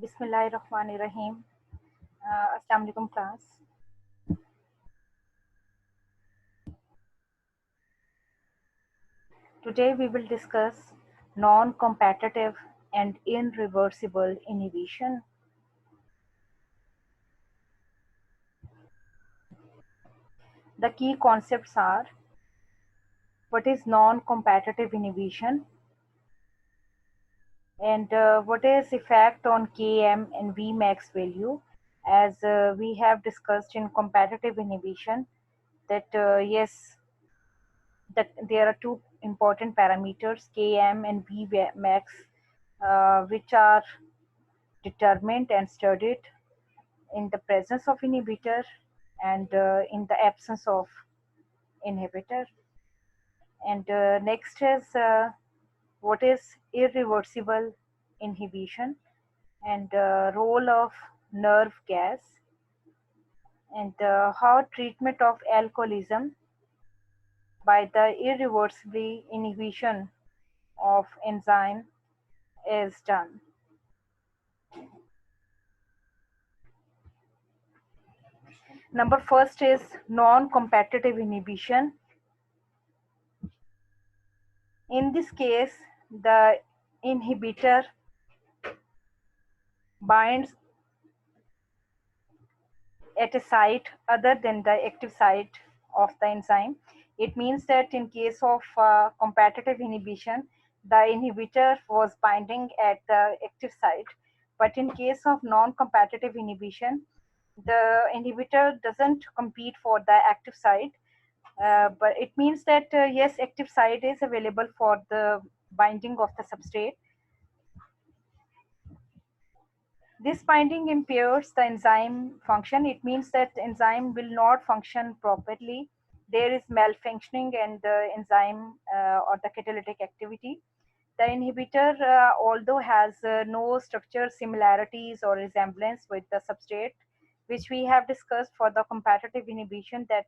Bismillahirrahmanirrahim. Assalamu alaikum class. Today we will discuss non-competitive and irreversible inhibition. The key concepts are: what is non-competitive inhibition, and what is effect on Km and Vmax value, as we have discussed in competitive inhibition that yes, that there are two important parameters Km and Vmax, which are determined and studied in the presence of inhibitor and in the absence of inhibitor. And next is what is irreversible inhibition and role of nerve gas, and how treatment of alcoholism by the irreversible inhibition of enzyme is done. Number first is non-competitive inhibition. In this case, the inhibitor binds at a site other than the active site of the enzyme. It means that in case of competitive inhibition, the inhibitor was binding at the active site. But in case of non-competitive inhibition, the inhibitor doesn't compete for the active site. But it means that yes, active site is available for the binding of the substrate. This binding impairs the enzyme function. It means that the enzyme will not function properly. There is malfunctioning in the enzyme or the catalytic activity. The inhibitor, although has no structure similarities or resemblance with the substrate, which we have discussed for the competitive inhibition, that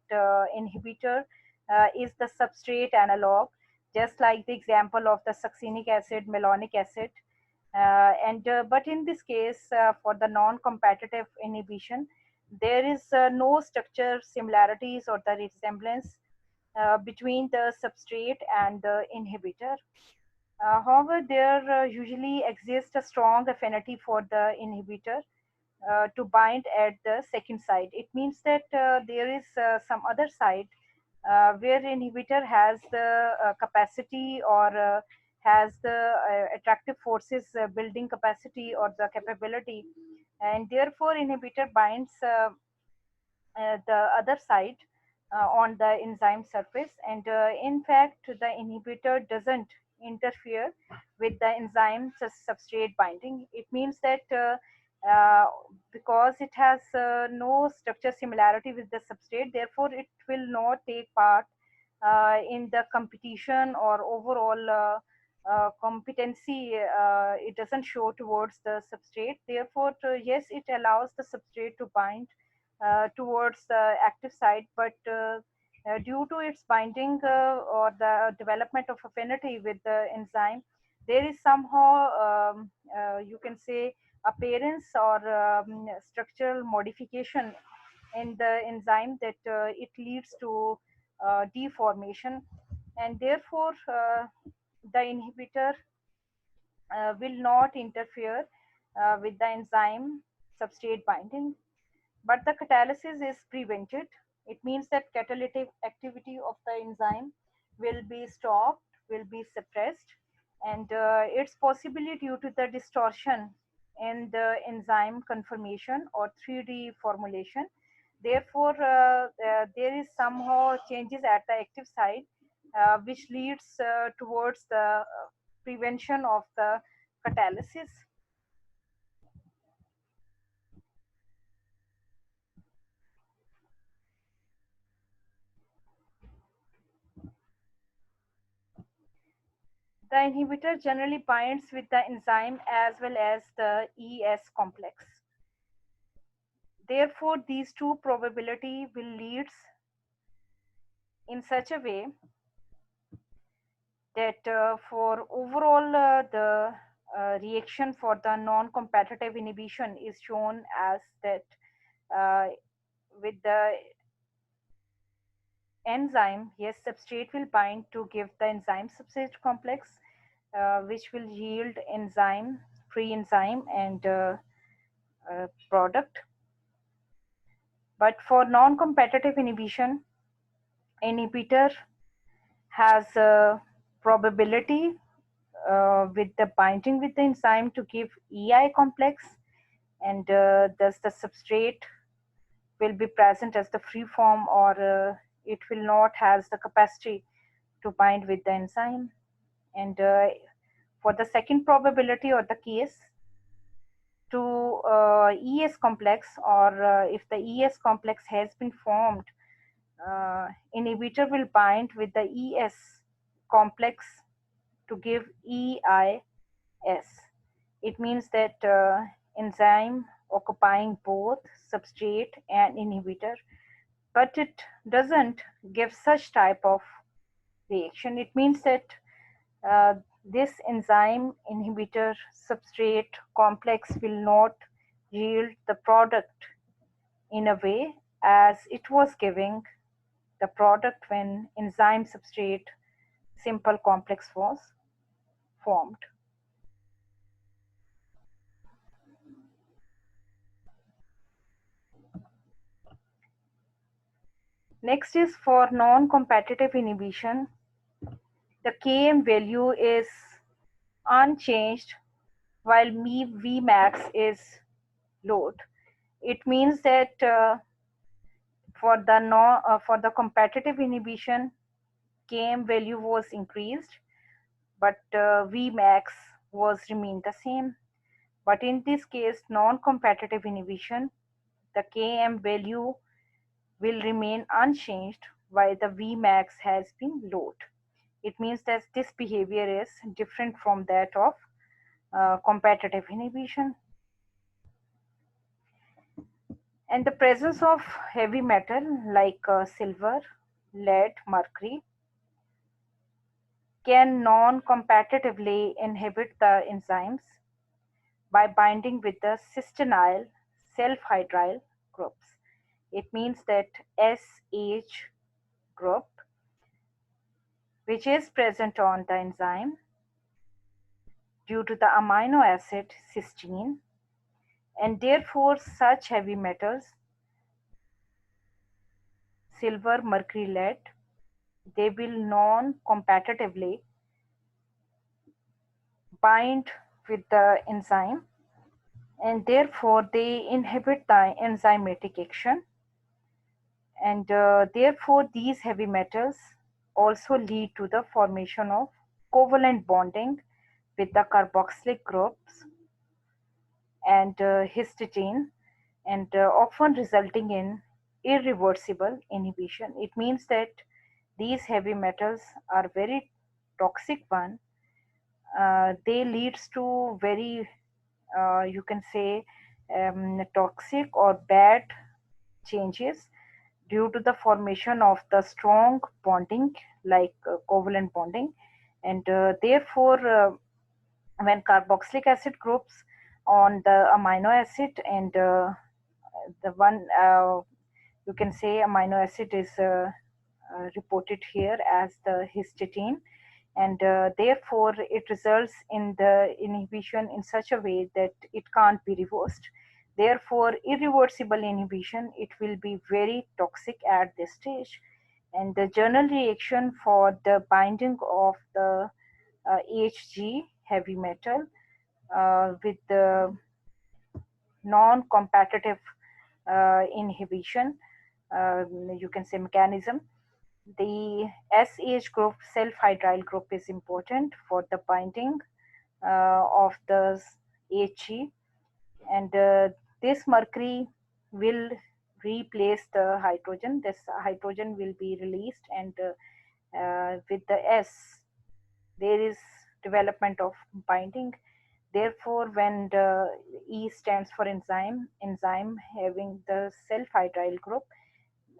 inhibitor is the substrate analog, just like the example of the succinic acid, malonic acid. And but in this case, for the non-competitive inhibition, there is no structure similarities or the resemblance between the substrate and the inhibitor. However, there usually exists a strong affinity for the inhibitor to bind at the second site. It means that there is some other site where inhibitor has the capacity or has the attractive forces building capacity or the capability, and therefore inhibitor binds the other side on the enzyme surface, and in fact the inhibitor doesn't interfere with the enzyme substrate binding. It means that uh, because it has no structure similarity with the substrate, therefore it will not take part in the competition or overall competency. It doesn't show towards the substrate. Therefore, yes, it allows the substrate to bind towards the active site, but due to its binding or the development of affinity with the enzyme, there is somehow, you can say, appearance or structural modification in the enzyme that it leads to deformation, and therefore the inhibitor will not interfere with the enzyme substrate binding, but the catalysis is prevented. It means that catalytic activity of the enzyme will be stopped, will be suppressed, and it's possibly due to the distortion in the enzyme conformation or 3D formulation. Therefore, there is somehow changes at the active site, which leads towards the prevention of the catalysis. The inhibitor generally binds with the enzyme as well as the ES complex. Therefore, these two probability will leads in such a way that for overall the reaction for the non-competitive inhibition is shown as that uh, with the enzyme, yes, substrate will bind to give the enzyme substrate complex, which will yield enzyme, free enzyme, and product. But for non-competitive inhibition, inhibitor has a probability with the binding with the enzyme to give EI complex, and thus the substrate will be present as the free form, or it will not has the capacity to bind with the enzyme. And for the second probability or the case, to ES complex, or if the ES complex has been formed, inhibitor will bind with the ES complex to give EIS. It means that enzyme occupying both substrate and inhibitor, but it doesn't give such type of reaction. It means that uh, this enzyme inhibitor substrate complex will not yield the product in a way as it was giving the product when enzyme substrate simple complex was formed. Next is for non-competitive inhibition. The Km value is unchanged while Vmax is load. It means that for the no, for the competitive inhibition, Km value was increased, but Vmax was remained the same. But in this case, non-competitive inhibition, the Km value will remain unchanged while the Vmax has been lowered. It means that this behavior is different from that of competitive inhibition. And the presence of heavy metal like silver, lead, mercury can non-competitively inhibit the enzymes by binding with the cystenyl self-hydryl groups. It means that SH group, which is present on the enzyme due to the amino acid cysteine, and therefore such heavy metals, silver, mercury, lead, they will non-competitively bind with the enzyme, and therefore they inhibit the enzymatic action, and therefore these heavy metals also lead to the formation of covalent bonding with the carboxylic groups and histidine, and often resulting in irreversible inhibition. It means that these heavy metals are very toxic one. They leads to very you can say toxic or bad changes due to the formation of the strong bonding like covalent bonding, and therefore when carboxylic acid groups on the amino acid, and the one you can say amino acid is reported here as the histidine, and therefore it results in the inhibition in such a way that it can't be reversed. Therefore irreversible inhibition, it will be very toxic at this stage. And the general reaction for the binding of the Hg heavy metal with the non-competitive inhibition, you can say mechanism, the SH group, self-hydryl group, is important for the binding of the Hg, and this mercury will replace the hydrogen. This hydrogen will be released, and with the S, there is development of binding. Therefore, when the E stands for enzyme, enzyme having the self-hydryl group,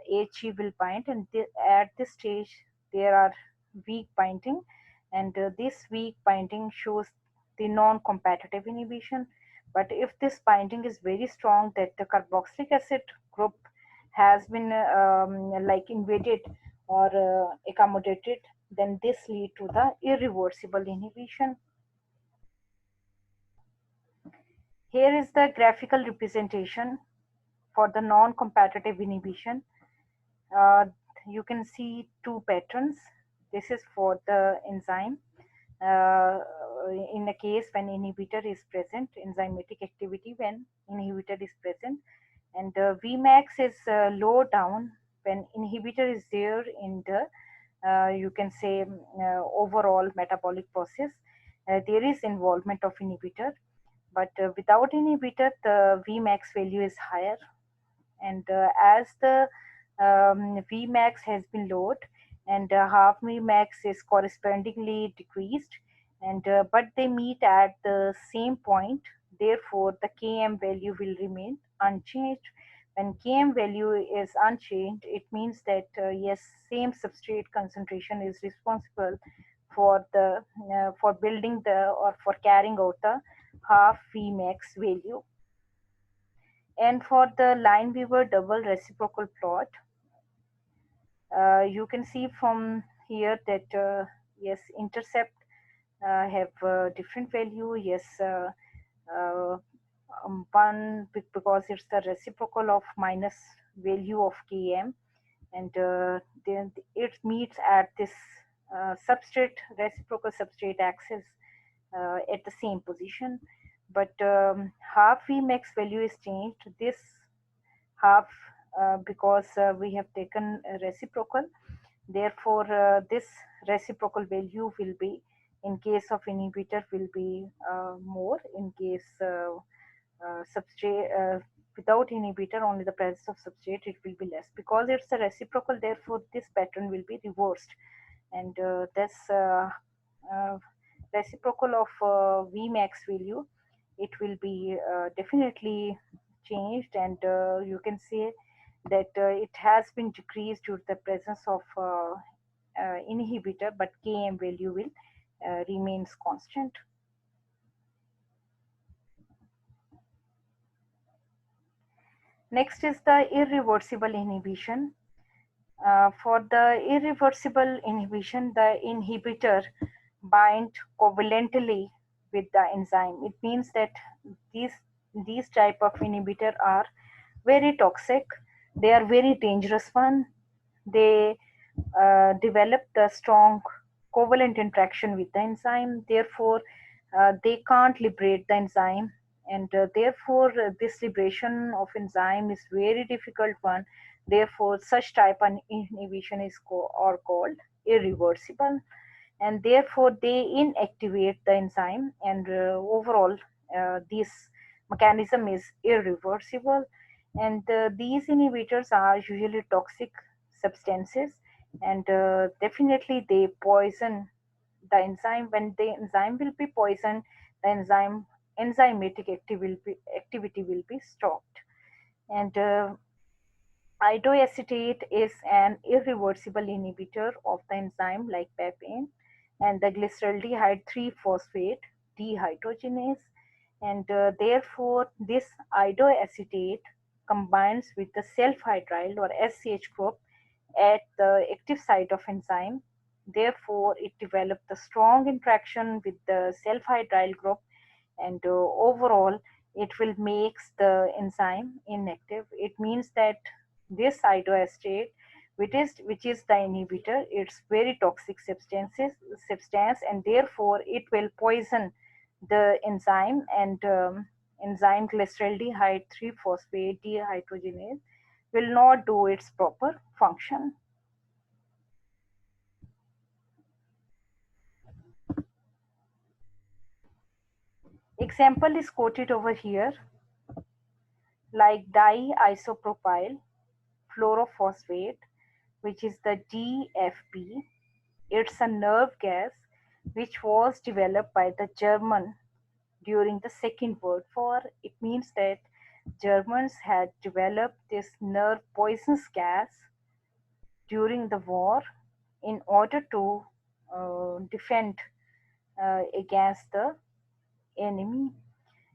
He will bind, and at this stage there are weak binding, and this weak binding shows the non-competitive inhibition. But if this binding is very strong that the carboxylic acid group has been like invaded or accommodated, then this lead to the irreversible inhibition. Here is the graphical representation for the non-competitive inhibition. Uh, you can see two patterns. This is for the enzyme. Uh, in a case when inhibitor is present, enzymatic activity when inhibitor is present, and Vmax is low down when inhibitor is there in the you can say overall metabolic process. There is involvement of inhibitor, but without inhibitor, the Vmax value is higher, and as the Vmax has been lowered, and half Vmax is correspondingly decreased, and but they meet at the same point. Therefore, the Km value will remain unchanged. When Km value is unchanged, it means that yes, same substrate concentration is responsible for the for building the or for carrying out the half Vmax value. And for the Lineweaver double reciprocal plot, you can see from here that yes, intercept have different value. Yes, uh, one because it's the reciprocal of minus value of Km, and then it meets at this substrate reciprocal substrate axis at the same position. But half Vmax value is changed. This half because we have taken a reciprocal. Therefore, this reciprocal value will be, in case of inhibitor, will be more. In case substrate without inhibitor, only the presence of substrate, it will be less. Because it's a reciprocal, therefore this pattern will be reversed, and this uh, reciprocal of Vmax value, it will be definitely changed, and you can say that it has been decreased due to the presence of inhibitor, but Km value will remains constant. Next is the irreversible inhibition. For the irreversible inhibition, the inhibitor bind covalently with the enzyme. It means that these these type of inhibitor are very toxic. They are very dangerous one. They develop the strong covalent interaction with the enzyme. Therefore, they can't liberate the enzyme, and therefore this liberation of enzyme is very difficult one. Therefore, such type of inhibition is or called irreversible, and therefore they inactivate the enzyme, and overall this mechanism is irreversible. And these inhibitors are usually toxic substances, and definitely they poison the enzyme. When the enzyme will be poisoned, the enzymatic activity will be stopped. And Iodoacetate is an irreversible inhibitor of the enzyme like papain and the glyceraldehyde 3-phosphate dehydrogenase, and therefore this iodoacetate combines with the self-hydryl or SCH group at the active site of enzyme. Therefore, it develops a strong interaction with the self-hydryl group, and overall it will makes the enzyme inactive. It means that this iodoacetate, which is the inhibitor, it's very toxic substance, and therefore it will poison the enzyme, and enzyme glyceraldehyde 3-phosphate dehydrogenase will not do its proper function. Example is quoted over here, like diisopropyl fluorophosphate, which is the DFP. It's a nerve gas which was developed by the German during the Second World War. It means that Germans had developed this nerve poisonous gas during the war in order to defend against the enemy.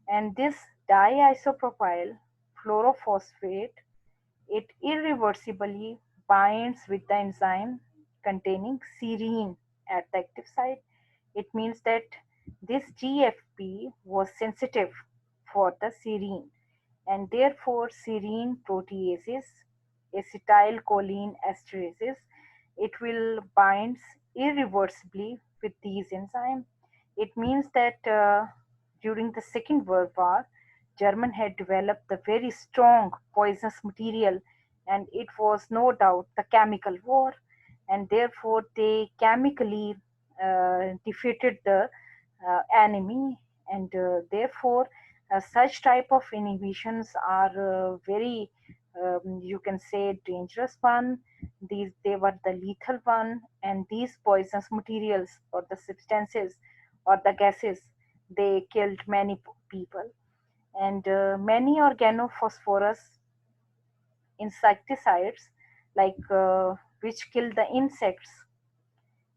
And this diisopropyl fluorophosphate, it irreversibly binds with the enzyme containing serine at the active site. It means that this GFP was sensitive for the serine, and therefore serine proteases, acetylcholine esterases, it will binds irreversibly with these enzymes. It means that during the Second World War, German had developed a very strong poisonous material, and it was no doubt the chemical war, and therefore they chemically defeated the enemy, and therefore such type of inhibitions are very you can say dangerous one. These they were the lethal one, and these poisonous materials or the substances or the gases, they killed many people. And many organophosphorus insecticides, like which kill the insects,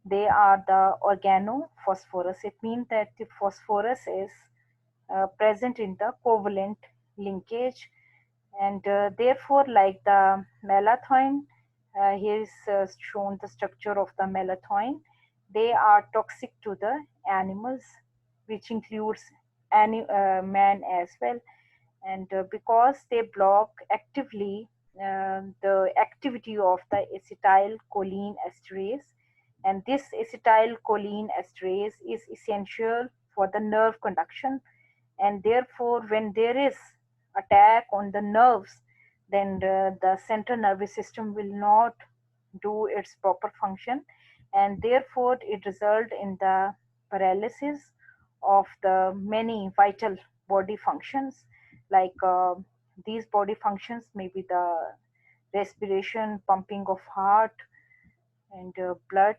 they are the organophosphorus. It means that the phosphorus is present in the covalent linkage, and therefore, like the malathion, here is shown the structure of the malathion. They are toxic to the animals, which includes man as well. And because they block actively the activity of the acetylcholine esterase, and this acetylcholine esterase is essential for the nerve conduction, and therefore when there is attack on the nerves, then the central nervous system will not do its proper function, and therefore it result in the paralysis of the many vital body functions, like these body functions may be the respiration, pumping of heart, and blood.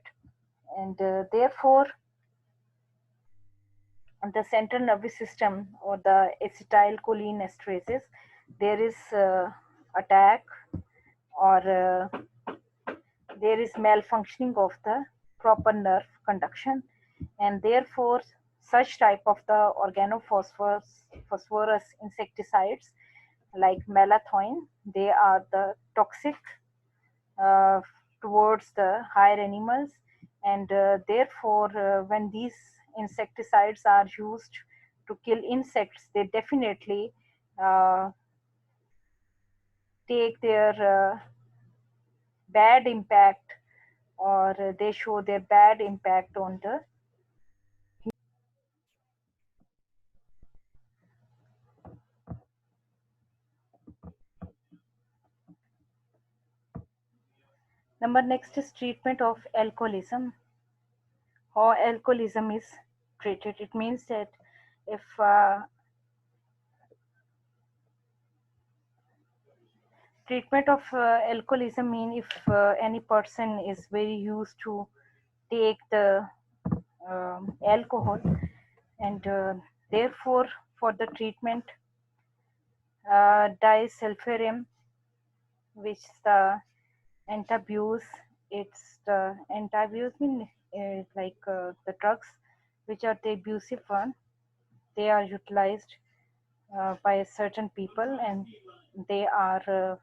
And therefore the central nervous system or the acetylcholine esterases, there is attack or there is malfunctioning of the proper nerve conduction, and therefore such type of the organophosphorus insecticides like malathion, they are the toxic uh, towards the higher animals, and therefore when these insecticides are used to kill insects, they definitely uh, take their bad impact, or they show their bad impact on the number. Next is treatment of alcoholism. How alcoholism is treated, it means that if treatment of alcoholism mean if any person is very used to take the alcohol, and therefore for the treatment disulfiram, which is the antabuse, it's the antabuse mean like the drugs which are the abusive one, they are utilized by certain people, and they are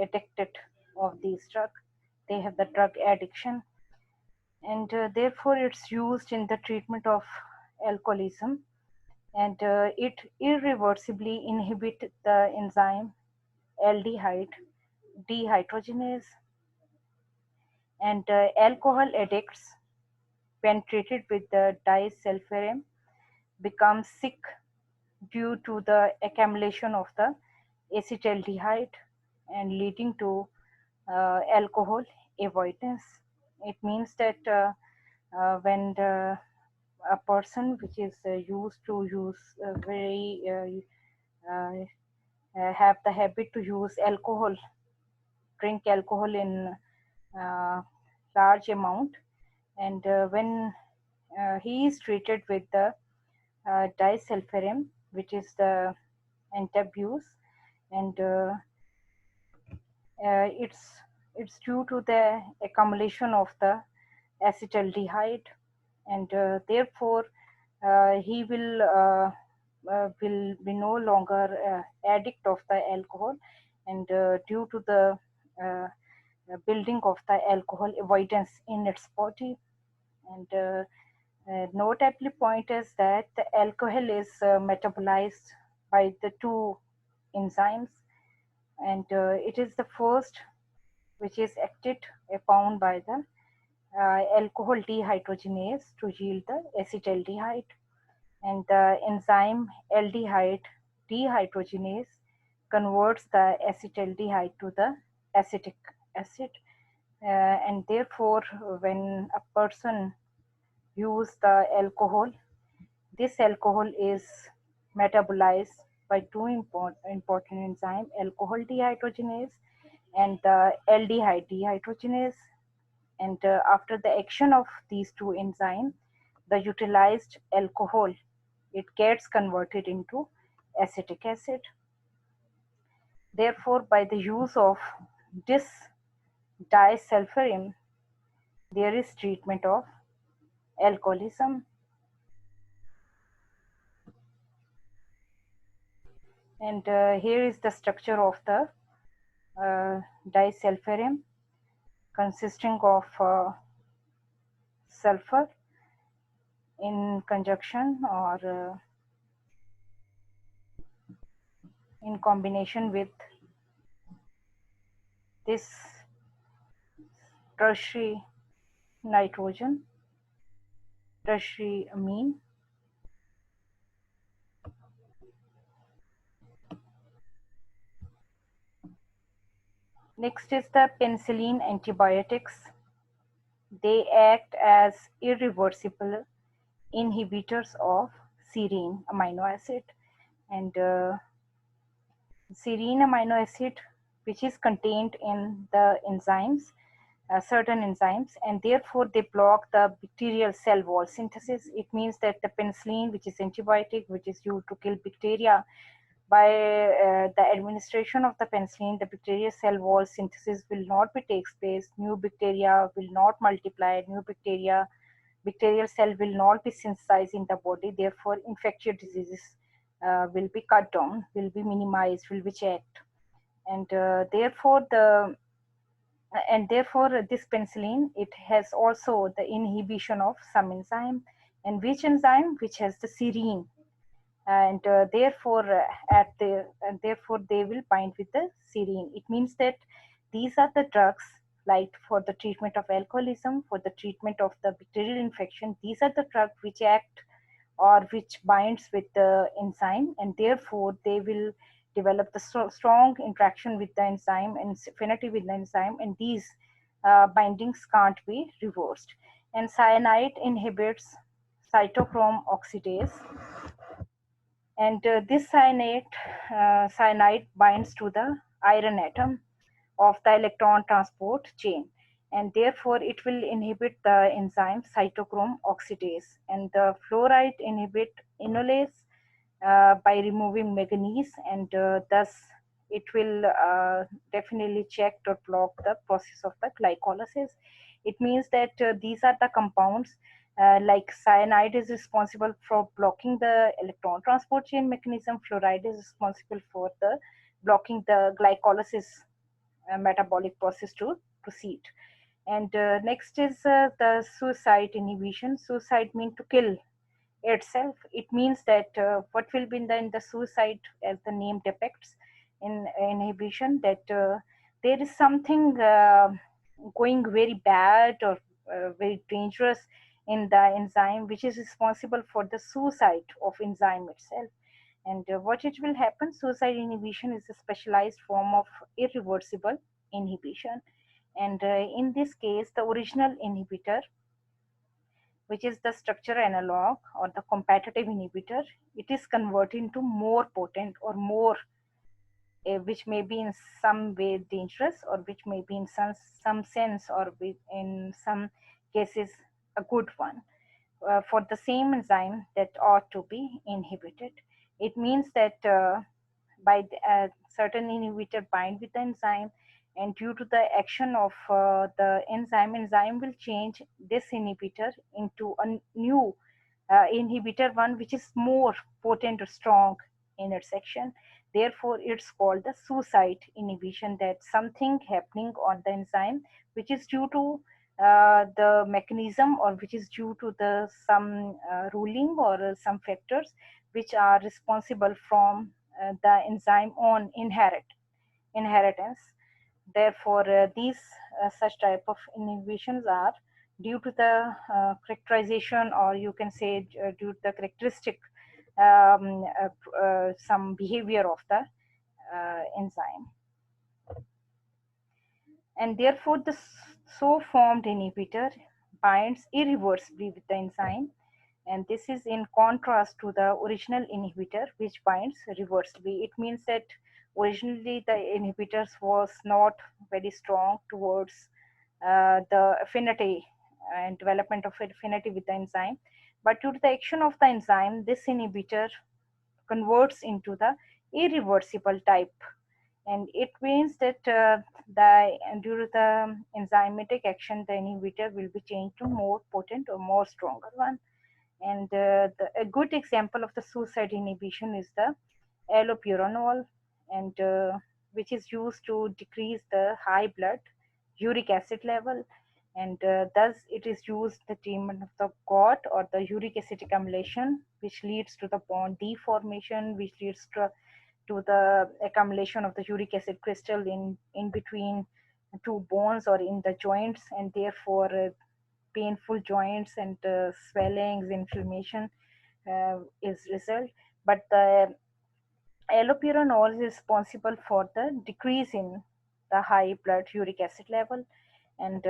addicted of these drugs, they have the drug addiction, and therefore it's used in the treatment of alcoholism, and it irreversibly inhibit the enzyme aldehyde dehydrogenase, and alcohol addicts when treated with the disulfiram become sick due to the accumulation of the acetaldehyde and leading to alcohol avoidance. It means that when a person which is used to use very have the habit to use alcohol, drink alcohol in uh, large amount, and when he is treated with the disulfiram, which is the antabuse, and it's due to the accumulation of the acetaldehyde, and therefore he will be no longer addict of the alcohol, and due to the uh, building of the alcohol avoidance in its body. And notably point is that the alcohol is metabolized by the two enzymes, and it is the first which is acted upon by the alcohol dehydrogenase to yield the acetaldehyde, and the enzyme aldehyde dehydrogenase converts the acetaldehyde to the acetic acid. And therefore, when a person use the alcohol, this alcohol is metabolized by two important enzymes, alcohol dehydrogenase and the aldehyde dehydrogenase. And after the action of these two enzymes, the utilized alcohol, it gets converted into acetic acid. Therefore, by the use of this disulfiram, there is treatment of alcoholism. And here is the structure of the disulfiram, consisting of sulfur in conjunction or in combination with this tertiary nitrogen, tertiary amine. Next is the penicillin antibiotics. They act as irreversible inhibitors of serine amino acid, and serine amino acid, which is contained in the enzymes, certain enzymes, and therefore they block the bacterial cell wall synthesis. It means that the penicillin, which is antibiotic, which is used to kill bacteria, by the administration of the penicillin, the bacterial cell wall synthesis will not be takes place. New bacteria will not multiply. New bacterial cell will not be synthesized in the body. Therefore, infectious diseases will be cut down, will be minimized, will be checked, and therefore this penicillin, it has also the inhibition of some enzyme, and which enzyme, which has the serine, and therefore they will bind with the serine. It means that these are the drugs, like for the treatment of alcoholism, for the treatment of the bacterial infection, these are the drugs which act or which binds with the enzyme, and therefore they will develop the strong interaction with the enzyme and affinity with the enzyme, and these bindings can't be reversed. And cyanide inhibits cytochrome oxidase, and this cyanide binds to the iron atom of the electron transport chain, and therefore it will inhibit the enzyme cytochrome oxidase. And the fluoride inhibit enolase by removing manganese, and thus it will definitely check or block the process of the glycolysis. It means that these are the compounds, like cyanide is responsible for blocking the electron transport chain mechanism, fluoride is responsible for the blocking the glycolysis metabolic process to proceed. And next is the suicide inhibition. Suicide means to kill itself. It means that what will be in the suicide, as the name depicts, in inhibition, that there is something going very bad or very dangerous in the enzyme, which is responsible for the suicide of enzyme itself. And what it will happen, suicide inhibition is a specialized form of irreversible inhibition. And in this case, the original inhibitor, which is the structure analog or the competitive inhibitor, it is converted into more potent or more, which may be in some way dangerous, or which may be in some sense or in some cases a good one, for the same enzyme that ought to be inhibited. It means that by certain inhibitor bind with the enzyme, and due to the action of the enzyme will change this inhibitor into a new inhibitor one which is more potent or strong in its action. Therefore, it's called the suicide inhibition, that something happening on the enzyme which is due to the mechanism, or which is due to the some ruling or some factors which are responsible from the enzyme on inheritance. Therefore, these such type of inhibitions are due to the characterization, or you can say due to the characteristic some behavior of the enzyme. And therefore, the so formed inhibitor binds irreversibly with the enzyme, and this is in contrast to the original inhibitor which binds reversibly. It means that originally the inhibitors was not very strong towards the affinity and development of affinity with the enzyme, but due to the action of the enzyme, this inhibitor converts into the irreversible type, and it means that due to the enzymatic action, the inhibitor will be changed to more potent or more stronger one. And a good example of the suicide inhibition is the allopurinol, and which is used to decrease the high blood uric acid level, and thus it is used the treatment of the GOT, or the uric acid accumulation, which leads to the bond deformation, which leads to the accumulation of the uric acid crystal in between two bones or in the joints, and therefore painful joints and swellings, inflammation is result. But the allopurinol is responsible for the decrease in the high blood uric acid level, and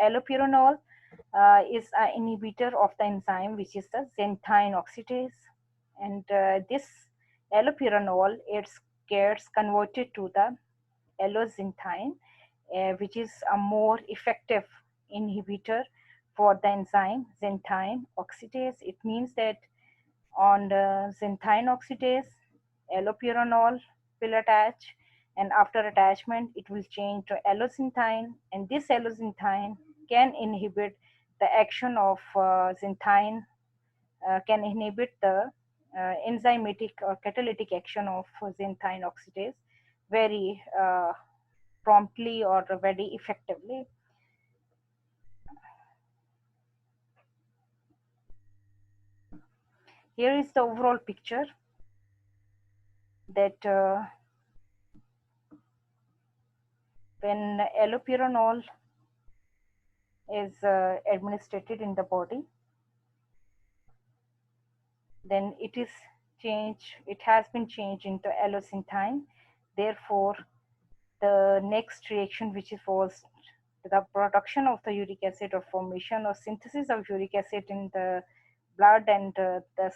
allopurinol is an inhibitor of the enzyme which is the xanthine oxidase, and this allopurinol it gets converted to the alloxanthine, which is a more effective inhibitor for the enzyme xanthine oxidase. It means that on the xanthine oxidase, allopurinol will attach, and after attachment, it will change to alloxanthine, and this alloxanthine can inhibit the action of xanthine, can inhibit the enzymatic or catalytic action of xanthine oxidase very promptly or very effectively. Here is the overall picture that when allopurinol is administered in the body, then it has been changed into alloxanthine. Therefore, the next reaction, which was the production of the uric acid or formation or synthesis of uric acid in the blood, and thus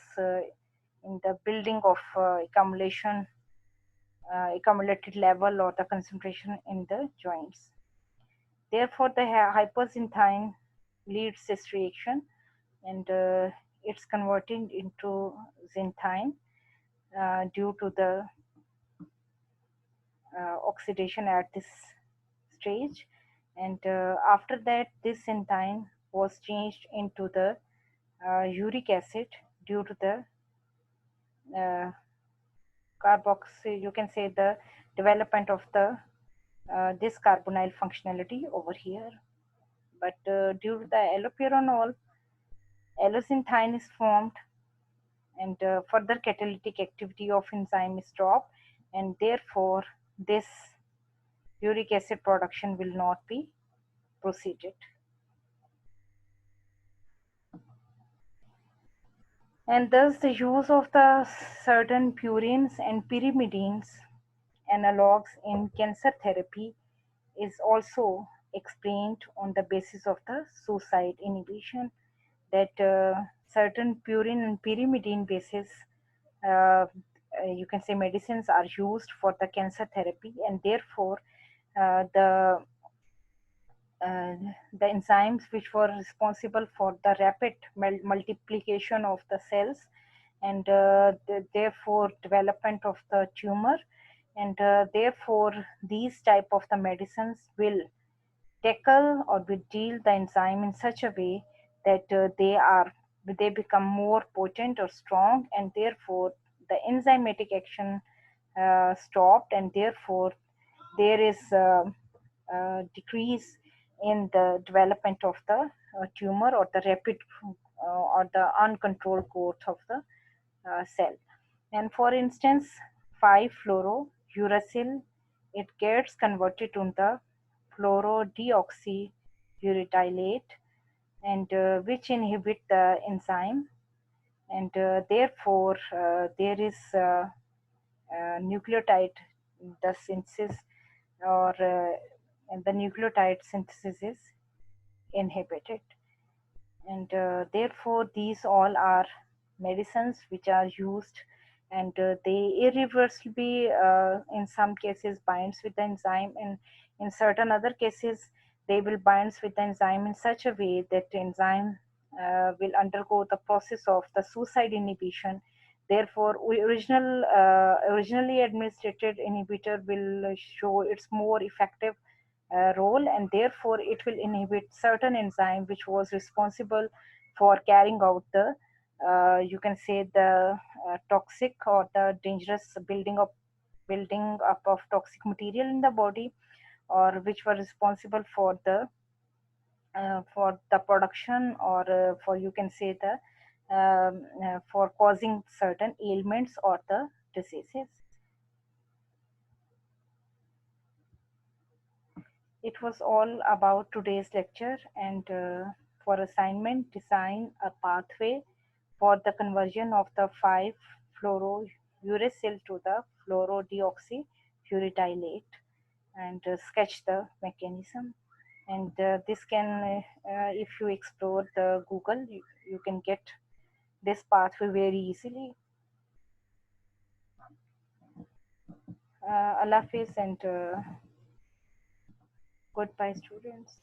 in the building of accumulated level or the concentration in the joints. Therefore, the hyperxanthine leads this reaction, and it's converting into xanthine due to the oxidation at this stage. And after that, this xanthine was changed into the uric acid due to the uh, carboxy, you can say the development of the this carbonyl functionality over here. But due to the allopurinol, alloxanthine is formed, and further catalytic activity of enzyme is stopped, and therefore this uric acid production will not be proceeded. And thus the use of the certain purines and pyrimidines analogs in cancer therapy is also explained on the basis of the suicide inhibition, that certain purine and pyrimidine bases you can say medicines are used for the cancer therapy, and therefore uh, the uh, the enzymes which were responsible for the rapid multiplication of the cells, and therefore development of the tumor, and therefore these type of the medicines will tackle or will deal the enzyme in such a way that they are they become more potent or strong, and therefore the enzymatic action stopped, and therefore there is decrease in the development of the tumor, or the rapid or the uncontrolled growth of the cell. And for instance, 5-fluorouracil, it gets converted to the fluorodeoxyuretylate, and which inhibit the enzyme, and therefore there is nucleotide, the synthesis, or the nucleotide synthesis is inhibited, and therefore these all are medicines which are used, and they irreversibly in some cases binds with the enzyme, and in certain other cases they will binds with the enzyme in such a way that the enzyme will undergo the process of the suicide inhibition. Therefore originally administered inhibitor will show its more effective role, and therefore it will inhibit certain enzyme which was responsible for carrying out the you can say the toxic or the dangerous building up of toxic material in the body, or which were responsible for the production, or for you can say the for causing certain ailments or the diseases. It was all about today's lecture, and for assignment, design a pathway for the conversion of the 5-fluorouracil to the fluorodeoxyuretylate, and sketch the mechanism. And this can, if you explore the Google, you can get this pathway very easily. Allah Hafiz, and goodbye, students.